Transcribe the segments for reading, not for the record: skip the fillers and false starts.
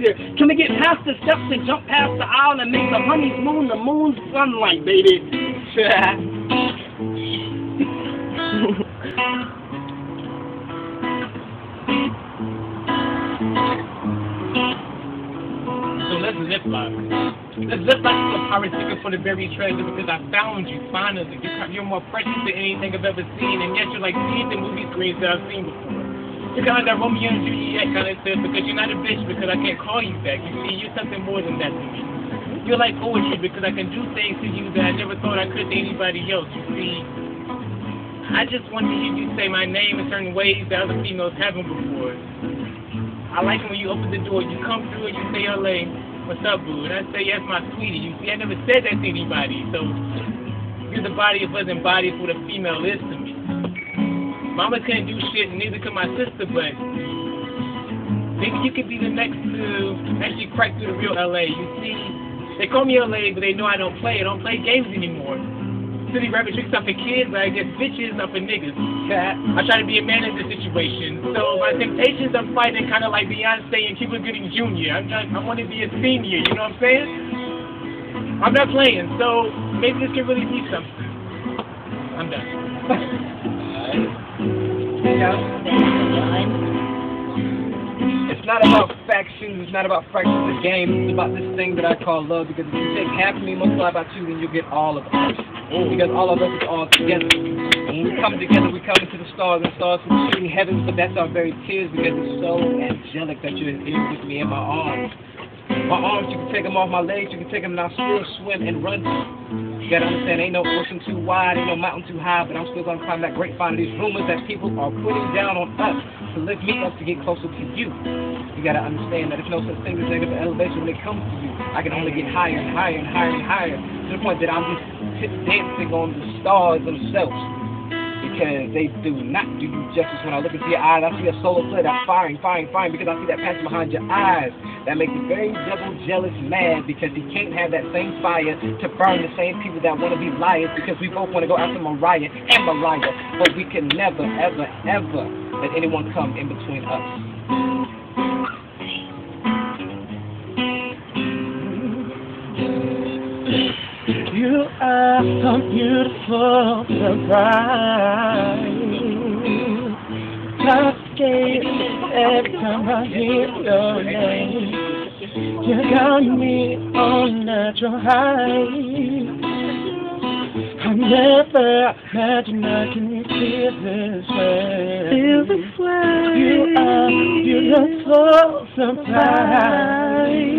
here. Can we get past the steps and jump past the aisle and make the honey's moon the moon's sunlight, baby? So let's zip lock. Let's zip lock to the pirate seeking for the buried treasure because I found you finally. You're more precious than anything I've ever seen, and yet you're like seeing the movie screens that I've seen before. You're kind of that Romeo and Juliet kind of stuff because you're not a bitch because I can't call you back. You see, you're something more than that to me. You're like poetry because I can do things to you that I never thought I could to anybody else. You see, I just want to hear you say my name in certain ways that other females haven't before. I like it when you open the door, you come through and you say, LA, what's up, boo? And I say, yes, my sweetie. You see, I never said that to anybody. So, you're the body of us embodies what a female is to me. Mama couldn't do shit, and neither could my sister, but maybe you could be the next to actually crack through the real LA. You see, they call me LA, but they know I don't play. I don't play games anymore. City rapper tricks up for kids, but I guess bitches up for niggas. I try to be a man in this situation. So my temptations I'm fighting kind of like Beyonce and Cuba Gooding Jr. I want to be a senior, you know what I'm saying? I'm not playing, so maybe this can really be something. I'm done. It's not about factions, it's not about fractions of game, it's about this thing that I call love, because if you take half of me, multiply by 2, then you get all of us. Because all of us is all together. When we come together, we come into the stars, and stars from the shooting heavens, but that's our very tears, because it's so angelic that you're here with me in my arms. My arms, you can take them off my legs, you can take them and I'll still swim and run. You gotta understand, ain't no ocean too wide, ain't no mountain too high, but I'm still gonna climb that grapevine of these rumors that people are putting down on us to lift me up to get closer to you. You gotta understand that there's no such thing as negative elevation when it comes to you. I can only get higher and higher and higher and higher to the point that I'm just dancing on the stars themselves. Because they do not do you justice. When I look into your eyes, I see a solar flare that's firing, because I see that passion behind your eyes. That makes the very devil jealous mad, because he can't have that same fire to burn the same people that want to be liars, because we both want to go after Mariah and Mariah, but we can never, ever, ever let anyone come in between us. You are so beautiful, surprise. Cascade every time I hear your name. You got me on natural high. I never imagined I can feel this way. Feel this way. You are beautiful, surprise.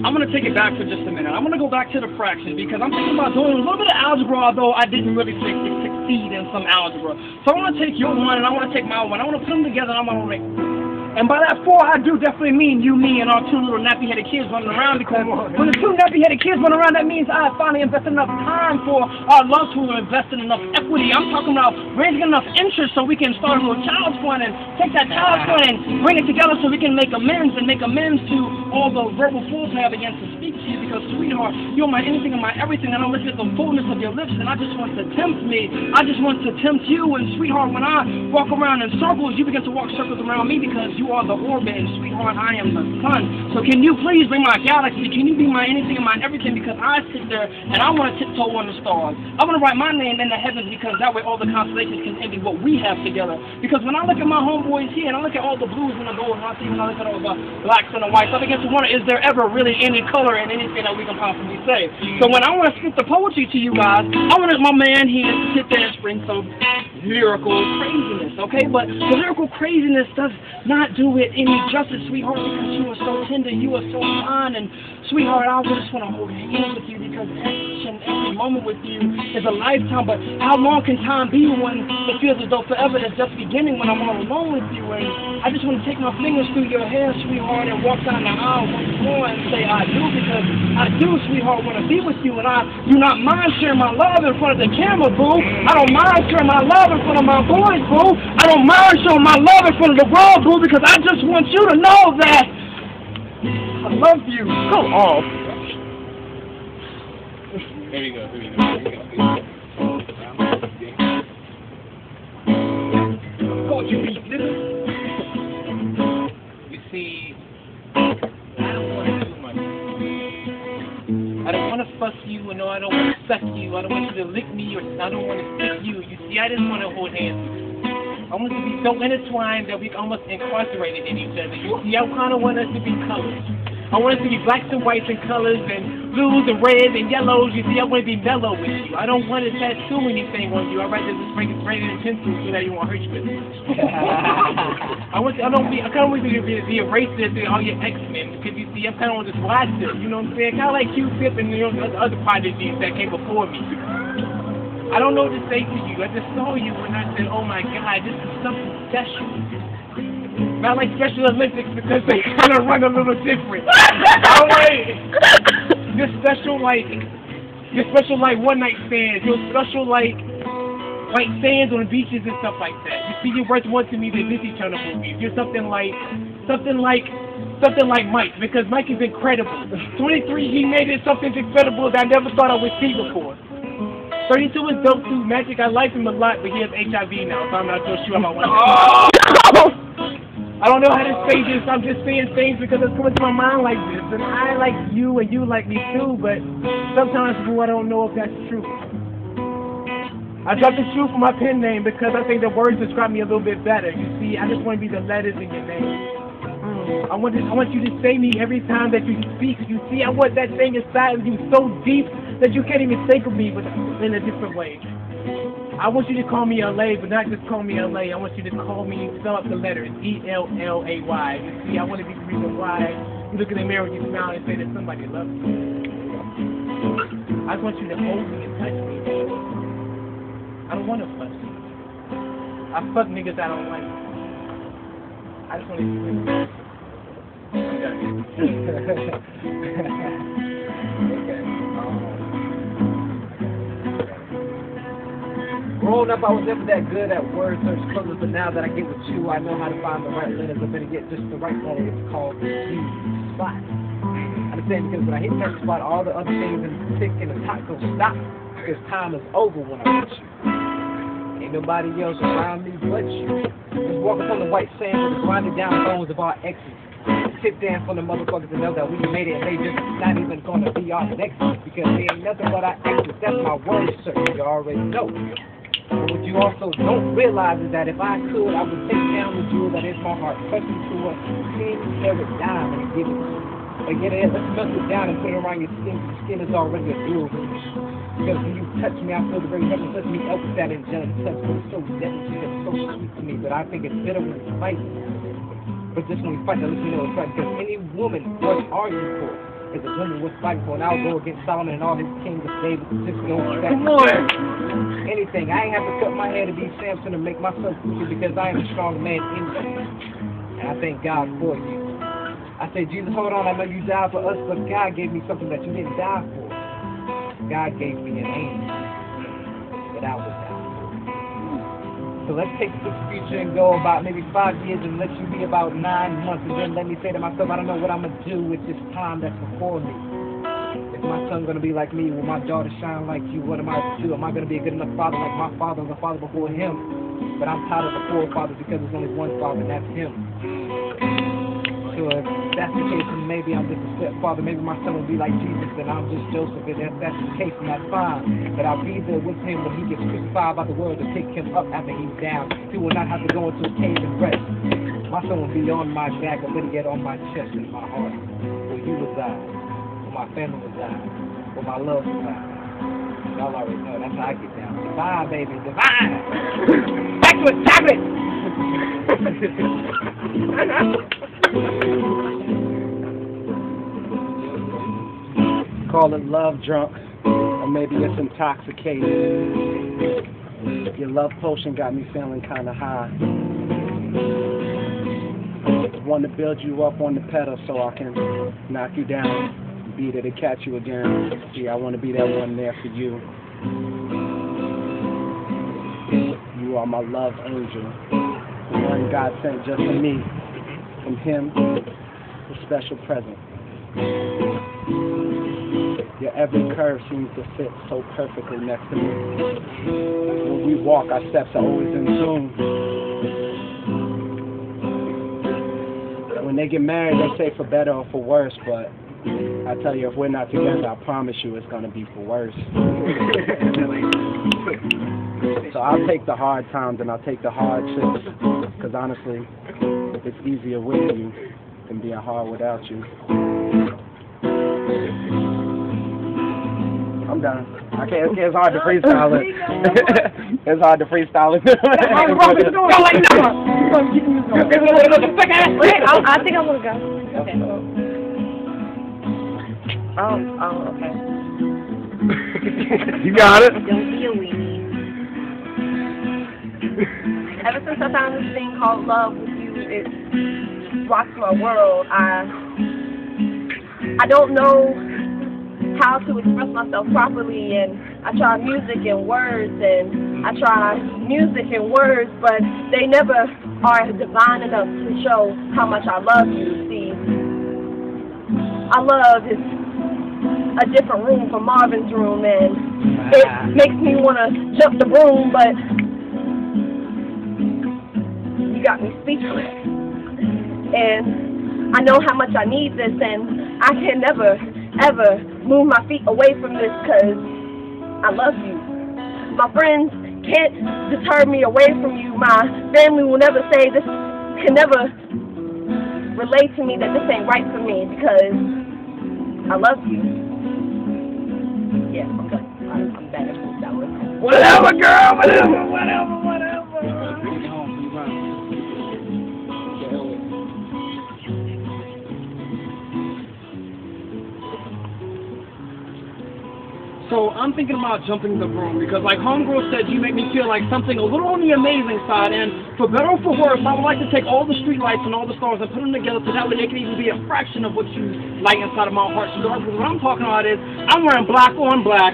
I'm going to take it back for just a minute. I'm going to go back to the fractions because I'm thinking about doing a little bit of algebra, although I didn't really succeed in some algebra. So I want to take your one and I want to take my one. I want to put them together and I'm going to make... And by that 4, I do definitely mean you, me, and our 2 little nappy-headed kids running around, because when the 2 nappy-headed kids run around, that means I finally invested enough time for our love to invest in enough equity. I'm talking about raising enough interest so we can start a little child's fund and take that child's fund and bring it together so we can make amends to all the verbal fools I have against to speak to you, because, sweetheart, you're my anything and my everything, and I'm looking at the fullness of your lips, and I just want to tempt me. I just want to tempt you, and, sweetheart, when I walk around in circles, you begin to walk circles around me, because you are the orbit, and sweetheart, I am the sun. So can you please bring my galaxy? Can you be my anything and my everything? Because I sit there and I want to tiptoe on the stars. I want to write my name in the heavens, because that way all the constellations can envy what we have together. Because when I look at my homeboys here and I look at all the blues and the golds, and I see when I look at all the blacks and the whites, I begin to wonder, is there ever really any color in anything that we can possibly say? So when I want to spit the poetry to you guys, I want my man here to sit there and spring some lyrical craziness, okay? But the lyrical craziness does not do it any justice, sweetheart, because you are so tender, you are so fine, and sweetheart, I just want to hold hands with you, because each and every moment with you is a lifetime. But how long can time be when it feels as though forever is just beginning, when I'm all alone with you? And I just want to take my fingers through your hair, sweetheart, and walk down the aisle once more and say I do, because I do, sweetheart, want to be with you, and I do not mind sharing my love in front of the camera, boo. I don't mind sharing my love in front of my boys, boo. I don't mind showing my love in front of the world, boo, because I just want you to know that I love you. Go off. Here we go. God, you beat this. you, and no, I don't want to suck you. I don't want you to lick me, or I don't want to stick you. You see, I just want to hold hands with you. I want us to be so intertwined that we almost incarcerated in each other. You see, I kind of want us to be colors. I want us to be blacks and whites and colors and blues and reds and yellows. You see, I want to be mellow with you. I don't want to tattoo anything on you. I'd rather just bring it straight in pencil so that you won't hurt you with it. I kind of want you to be a racist to all your X-Men, because you see, I'm kind of on this roster. You know what I'm saying? Kind of like Q-Tip and the other prodigies that came before me. I don't know what to say to you. I just saw you and I said, oh my God, this is something special. Not like Special Olympics because they kind of run a little different. Oh wait, you're special like one night stands. You're special like sands on beaches and stuff like that. You see, you're worth more to me than Disney Channel movies. You're something like Mike, because Mike is incredible. 23, he made it something incredible that I never thought I would see before. 32 is dope too. Magic, I like him a lot, but he has HIV now, so I'm not so sure about one. I don't know how to say this. I'm just saying things because it's coming to my mind like this. And I like you and you like me too, but sometimes, boo, I don't know if that's true. I dropped the truth for my pen name because I think the words describe me a little bit better. You see, I just want to be the letters in your name. I want you to say me every time that you speak. You see, I want that thing inside of you so deep that you can't even think of me in a different way. I want you to call me LA, but not just call me LA. I want you to call me, spell out the letters, ELLAY. You see, I want to be the reason why you look in the mirror and you smile and say that somebody loves you. I just want you to hold me and touch me. I don't want to fuck you. I fuck niggas I don't like. I just want to be Growing up, I was never that good at word search colors, but now that I get with you, I know how to find the right letters. I better get just the right letter. It's called G-spot. I understand, because when I hit that spot, all the other things in the stick and the top go stop, because time is over when I hit you. Ain't nobody else around me but you. Just walk upon the white sand with the grinded down bones of our exes. Sit down for the motherfuckers to know that we made it, and they just not even gonna be our next, because they ain't nothing but our exes. That's my word search, you already know. But what you also don't realize is that if I could, I would take down the jewel that is my heart, press it to a 10-carat diamond and give it to you. But get it, let's melt it down and put it around your skin, because your skin is already a jewel. Because when you touch me, I feel the very heaven touch me up with that angelic touch. It's so deadly, it's so sweet to me, but I think it's bitter when we fight. But just when we fight, that lets me know it's right, because any woman worth arguing for is a woman worth fighting for, and I'll go against Solomon and all his kings of David, just no respect. Anything. I ain't have to cut my hair to be Samson and make myself stupid, because I am a strong man in you. And I thank God for you. I say, Jesus, hold on, I know you died for us, but God gave me something that you didn't die for. God gave me an angel that I would die for. So let's take this future and go about maybe 5 years and let you be about 9 months, and then let me say to myself, I don't know what I'm going to do with this time that's before me. Is my son going to be like me? Will my daughter shine like you? What am I to do? Am I going to be a good enough father like my father was a father before him? But I'm tired of the forefathers because there's only one father, and that's him. So if that's the case, then maybe I'm just a stepfather. Maybe my son will be like Jesus, and I'm just Joseph. And if that's the case, then that's fine. But I'll be there with him when he gets crucified by the world to pick him up after he's down. He will not have to go into a cave and rest. My son will be on my back, or better yet, on my chest and my heart. Where you reside, where my family reside, where my love resides. Y'all already know, that's how I get down. Divine, baby, divine! Back to it, tablet! Call it love drunk, or maybe it's intoxicated. Your love potion got me feeling kinda high. Want to build you up on the pedal so I can knock you down, be there to catch you again. See, I want to be that one there for you. You are my love angel, the one God sent just for me. From him, a special present. Your every curve seems to fit so perfectly next to me. When we walk, our steps are always in tune. When they get married, they say for better or for worse, but I tell you, if we're not together, I promise you it's gonna be for worse. So I'll take the hard times and I'll take the hardships, because honestly, it's easier with you than being hard without you. I'm done. I can't. It's hard to freestyle it. It's hard to freestyle it. Wait, I think I want to go. Okay. Oh, okay. You got it. Don't be a weenie. Ever since I found this thing called love with you, it rocks my world. I don't know how to express myself properly, and I try music and words, but they never are divine enough to show how much I love you. See, our love is a different room from Marvin's room, and it makes me want to jump the broom, but you got me speechless. And I know how much I need this, and I can never, ever move my feet away from this because I love you. My friends can't deter me away from you. My family will never say this, can never relate to me that this ain't right for me because I love you. Yeah, I'm done. I'm bad at that one. Whatever, girl, whatever. So I'm thinking about jumping the broom because, like Homegirl said, you make me feel like something a little on the amazing side. And for better or for worse, I would like to take all the street lights and all the stars and put them together so that way they can even be a fraction of what you light inside of my heart. Because what I'm talking about is I'm wearing black on black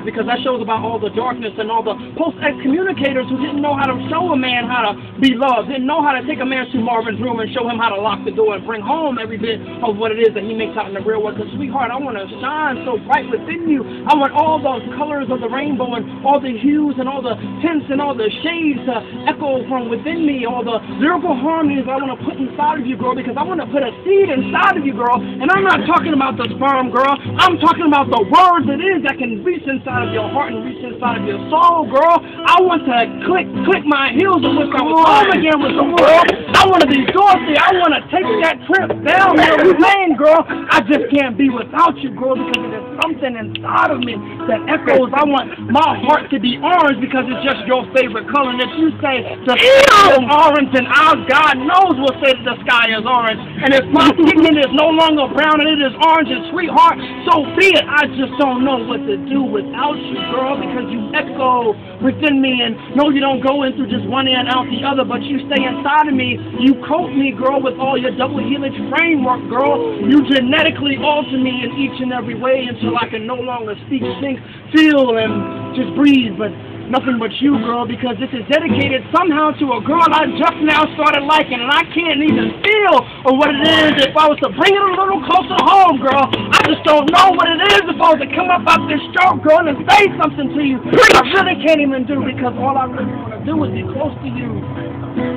because that shows about all the darkness and all the post-excommunicators who didn't know how to show a man how to be loved, didn't know how to take a man to Marvin's room and show him how to lock the door and bring home every bit of what it is that he makes out in the real world. Because, sweetheart, I want to shine so bright within you. I want all those colors of the rainbow and all the hues and all the tints and all the shades to echo from within me, all the lyrical harmonies I want to put inside of you, girl, because I want to put a seed inside of you, girl. And I'm not talking about the sperm, girl. I'm talking about the words it is that can reach inside of your heart and reach inside of your soul, girl. I want to click my heels and wish I was home again with the world. I want to be Dorothy. I want to take that trip down memory lane, girl. I just can't be without you, girl, because there's something inside of me that echoes. I want my heart to be orange because it's just your favorite color. And if you say the sky is orange, then our God knows we'll say that the sky is orange. And if my pigment is no longer brown and it is orange, and sweetheart, so be it. I just don't know what to do without you, girl, because you echo within me, and no, you don't go in through just one ear and out the other, but you stay inside of me. You coat me, girl, with all your double helix framework, girl. You genetically alter me in each and every way until I can no longer speak, think, feel, and just breathe, but nothing but you, girl, because this is dedicated somehow to a girl I just now started liking, and I can't even feel what it is if I was to bring it a little closer home, girl. I just don't know what it is if I was to come up out this stroke, girl, and say something to you. I really can't even do, because all I really want to do is be close to you.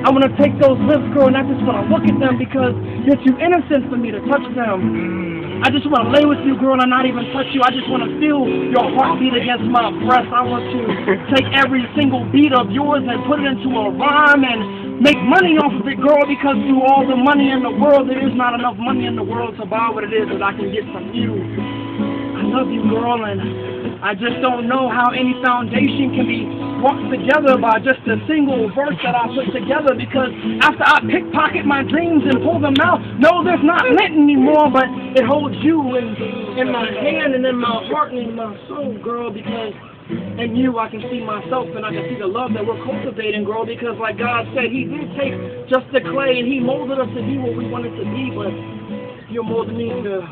I want to take those lips, girl, and I just want to look at them because you're too innocent for me to touch them. I just want to lay with you, girl, and not even touch you. I just want to feel your heartbeat against my breast. I want to take every single beat of yours and put it into a rhyme and make money off of it, girl, because through all the money in the world, there is not enough money in the world to buy what it is that I can get from you. I love you, girl, and I just don't know how any foundation can be walked together by just a single verse that I put together, because after I pickpocket my dreams and pull them out, no, there's not lint anymore, but it holds you in my hand and in my heart and in my soul, girl, because in you I can see myself and I can see the love that we're cultivating, girl, because like God said, He did take just the clay and He molded us to be what we wanted to be, but you're molding me to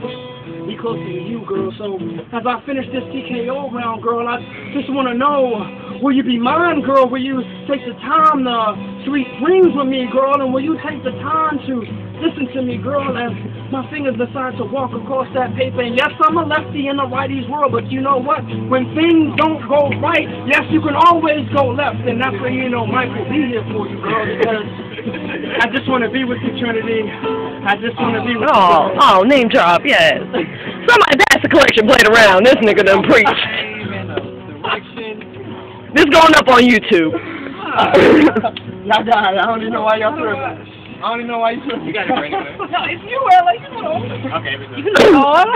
be closer to you, girl. So as I finish this TKO round, girl, I just want to know, will you be mine, girl? Will you take the time to sweet dreams with me, girl? And will you take the time to listen to me, girl, as My fingers decide to walk across that paper. And yes, I'm a lefty in a righty's world, but you know what? When things don't go right, yes, you can always go left. And that's where you know Mike will be here for you, girl, because I just want to be with you, Trinity. I just want to be with you. Oh, name drop, yes. Somebody pass the collection plate around. This nigga done preach. This going up on YouTube. Y'all got it. I don't even know why y'all threw it. I don't even know why you threw it. You got it, bring it. No, it's you, LA. You know. Okay, here we go. You can hum.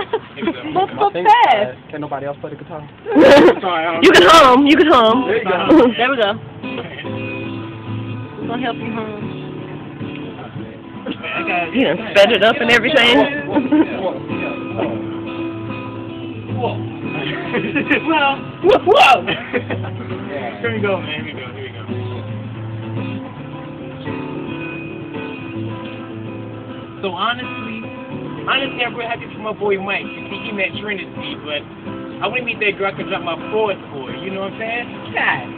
Look so fast. Can nobody else play the guitar? You can hum. You can hum. There you go. There we go. We're gonna help you hum. You done sped it up and everything. Whoa. Here we go, man. Here we go. So honestly, I'm real happy for my boy Mike. You see, he met Trinity, but I want to meet that girl I can drop my fours for. You know what I'm saying? God.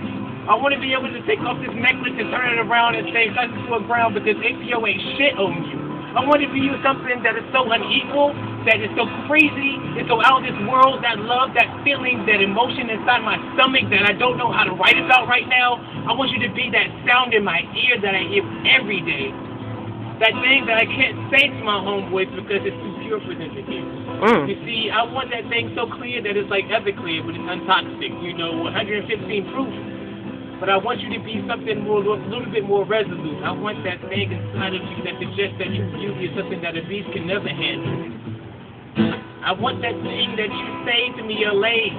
I want to be able to take off this necklace and turn it around and say, touch it to the ground because APO ain't shit on you. I want to be you something that is so unequal, that is so crazy, it's so out of this world, that love, that feeling, that emotion inside my stomach that I don't know how to write about right now. I want you to be that sound in my ear that I hear every day. That thing that I can't say to my homeboys because it's too pure for them to hear. You see, I want that thing so clear that it's like Everclear, but it's untoxic. You know, 115 proof. But I want you to be something more, a little bit more resolute. I want that thing inside of you that suggests that your beauty is something that a beast can never handle. I want that thing that you say to me, LA,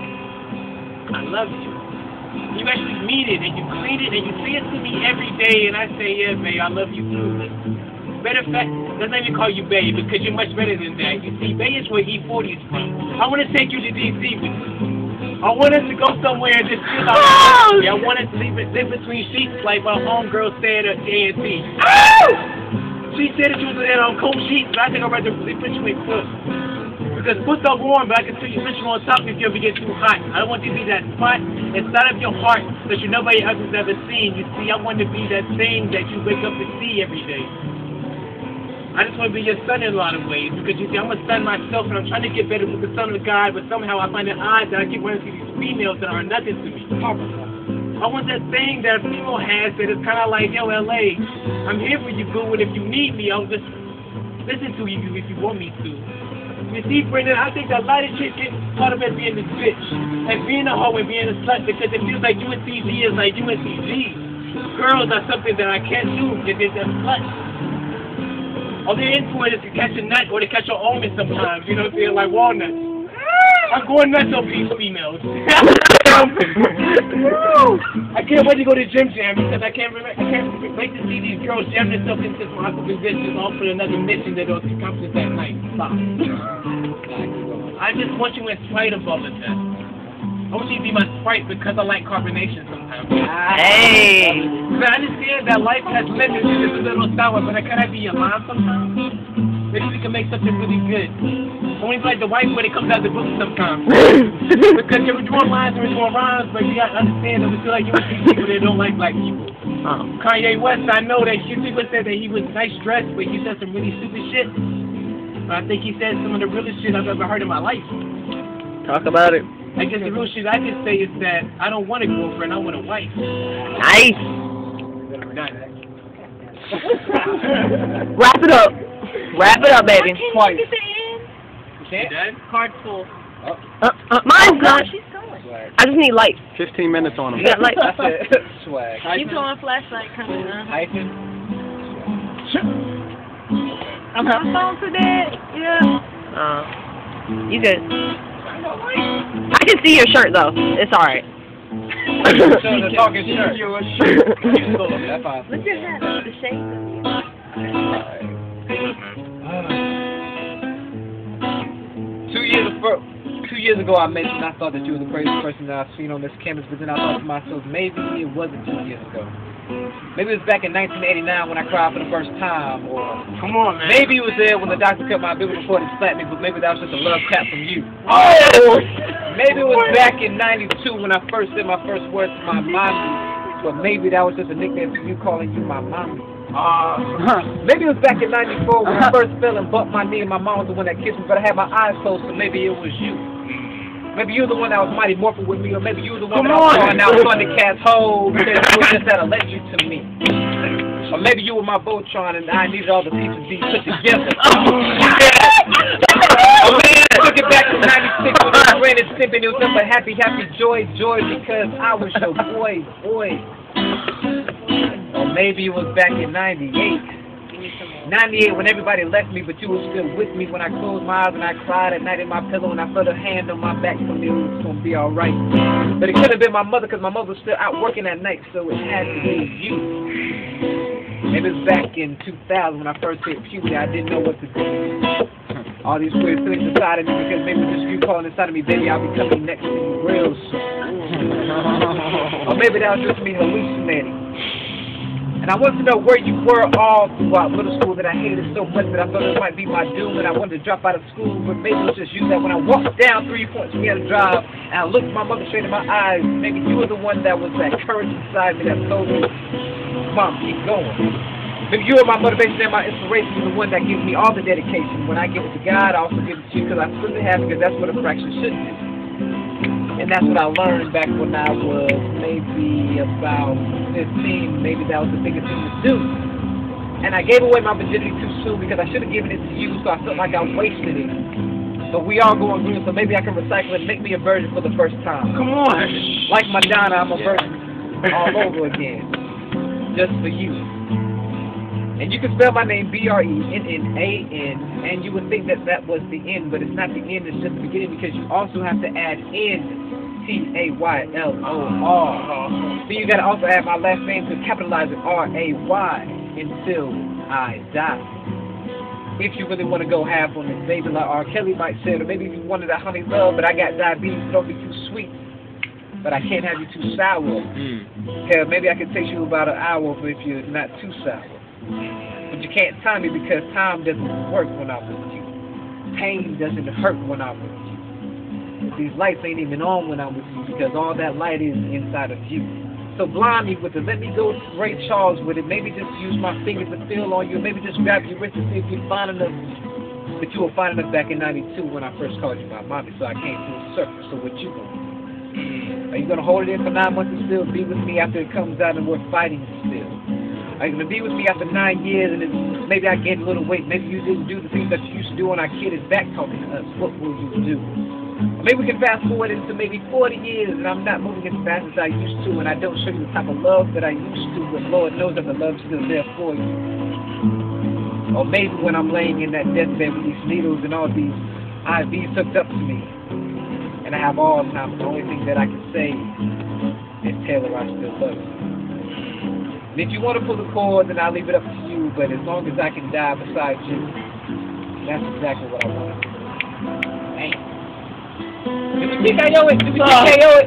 I love you. You actually mean it, and you clean it, and you say it to me every day, and I say, yeah, babe, I love you too. Matter of fact, let's not even call you Bay because you're much better than that. You see, Bay is where E40 is from. I want to take you to D.C. with me. I want us to go somewhere and just feel like I want us to live between sheets like my homegirl said at A&T. She said that you was in on cold sheets, but I think I'd rather put you in quilt. Because quilts are warm, but I can tell you put you on top if you ever get too hot. I don't want you to be that spot inside of your heart that nobody else has ever seen. You see, I want to be that thing that you wake up to see every day. I just want to be your son in a lot of ways because you see, I'm a son myself and I'm trying to get better with the son of God, but somehow I find it odd that I keep running through these females that are nothing to me. I want that thing that a female has that is kind of like, yo, LA, I'm here for you, boo, and if you need me, I'll just listen to you if you want me to. You see, Brendan, I think that a lot of chicks get caught up at being this bitch and being a hoe and being a slut because it feels like UNCG is like UNCG. Girls are something that I can't do if they're just sluts. All they're into it is to catch a nut or to catch an almond sometimes, you know what I'm saying, like walnuts. I'm going nuts over these females. I can't wait to go to Gym Jam because I can't wait to see these girls jam themselves into some awkward positions all for another mission that they'll accomplish that night. Stop. I just want you in spite of all of that. I want you to be my Sprite because I like carbonation sometimes. Hey! But I understand that life has limits and it's a little sour, but can I be your mom sometimes? Maybe we can make something really good. Only like the wife when it comes out the book sometimes. Because you're doing lines and we're doing rhymes, but you got to understand that we feel like you see people that don't like black people. Kanye West, I know that people said that he was nice dressed, but he said some really stupid shit. But I think he said some of the realest shit I've ever heard in my life. Talk about it. I guess the real shit I can say is that I don't want a girlfriend, I want a wife. Nice. Wrap it up. Wrap it up, baby. Twice. You done? Card full. Mine's not. I just need light. 15 minutes on them. You got light? That's it. Swag. Keep going, flashlight coming up. Hyphen. I'm on phone today. You good. I can see your shirt though. It's alright. The talking shirt. That's fine. Look at that. The shape of you. 2 years ago I met you and I thought that you were the craziest person that I've seen on this campus, but then I thought to myself, maybe it wasn't 2 years ago. Maybe it was back in 1989 when I cried for the first time, or come on, man. Maybe it was there when the doctor cut my bill before they slapped me, but maybe that was just a love tap from you. Oh! Maybe it was back in 92 when I first said my first words to my mommy, but maybe that was just a nickname for you calling you my mommy. Maybe it was back in '94 when I first fell and bumped my knee, and my mom was the one that kissed me, but I had my eyes closed, so maybe it was you. Maybe you were the one that was mighty morphin' with me, or maybe you were the one that was calling out Thundercat's hole because you were just that allergic to me. Or maybe you were my Voltron and I needed all the pieces to be put together. Oh man, took it back to '96 when I ran and sipping. It was nothing but happy, happy, joy, joy because I was your boy. Or maybe it was back in '98 when everybody left me, but you were still with me when I closed my eyes and I cried at night in my pillow and I felt a hand on my back telling me it was going to be alright. But it could have been my mother because my mother was still out working at night, so it had to be you. Maybe it was back in 2000 when I first hit puberty. I didn't know what to do. All these weird things inside of me because maybe with this you calling inside of me, baby, I'll be coming next to you real soon. Or maybe that was just me hallucinating. And I wanted to know where you were all throughout middle school that I hated so much that I thought it might be my doom and I wanted to drop out of school. But maybe it was just you that when I walked down 3 points from the other drive and I looked my mother straight in my eyes, maybe you were the one that was that courage inside me that told me, Mom, keep going. Maybe you were my motivation and my inspiration. You're the one that gives me all the dedication. When I give it to God, I also give it to you because I simply have because that's what a fraction should do. And that's what I learned back when I was maybe about 15. Maybe that was the biggest thing to do. And I gave away my virginity too soon because I should have given it to you, so I felt like I wasted it. But we are going green, so maybe I can recycle it and make me a virgin for the first time. Come on! Like Madonna, I'm a virgin all over again. Just for you. And you can spell my name B-R-E-N-N-A-N, and you would think that that was the end, but it's not the end, it's just the beginning because you also have to add N-T-A-Y-L-O-R. So you got to also add my last name to capitalize it R-A-Y until I die. If you really want to go half on it, maybe like R. Kelly might say it, or maybe if you wanted a honey love, but I got diabetes, so don't be too sweet. But I can't have you too sour. Hell, maybe I could take you about an hour if you're not too sour. But you can't time me because time doesn't work when I'm with you. Pain doesn't hurt when I'm with you. These lights ain't even on when I'm with you because all that light is inside of you. So blind me with it. Let me go Ray Charles with it. Maybe just use my fingers to feel on you. Maybe just grab your wrist and see if you're fine enough. But you were fine enough back in '92 when I first called you my mommy, so I came through the surface. So what you gonna do? Are you gonna hold it in for 9 months and still be with me after it comes out and we're fighting still? Are you going to be with me after 9 years and maybe I gained a little weight? Maybe you didn't do the things that you used to do when our kid is back talking to us. What will you do? Or maybe we can fast forward into maybe 40 years and I'm not moving as fast as I used to and I don't show you the type of love that I used to, but Lord knows that the love's still there for you. Or maybe when I'm laying in that deathbed with these needles and all these IVs hooked up to me and I have Alzheimer's, the only thing that I can say is, Taylor, I still love you. And if you want to pull the cord, then I'll leave it up to you. But as long as I can die beside you, that's exactly what I want. Dang. Did we TKO it? Did we TKO it?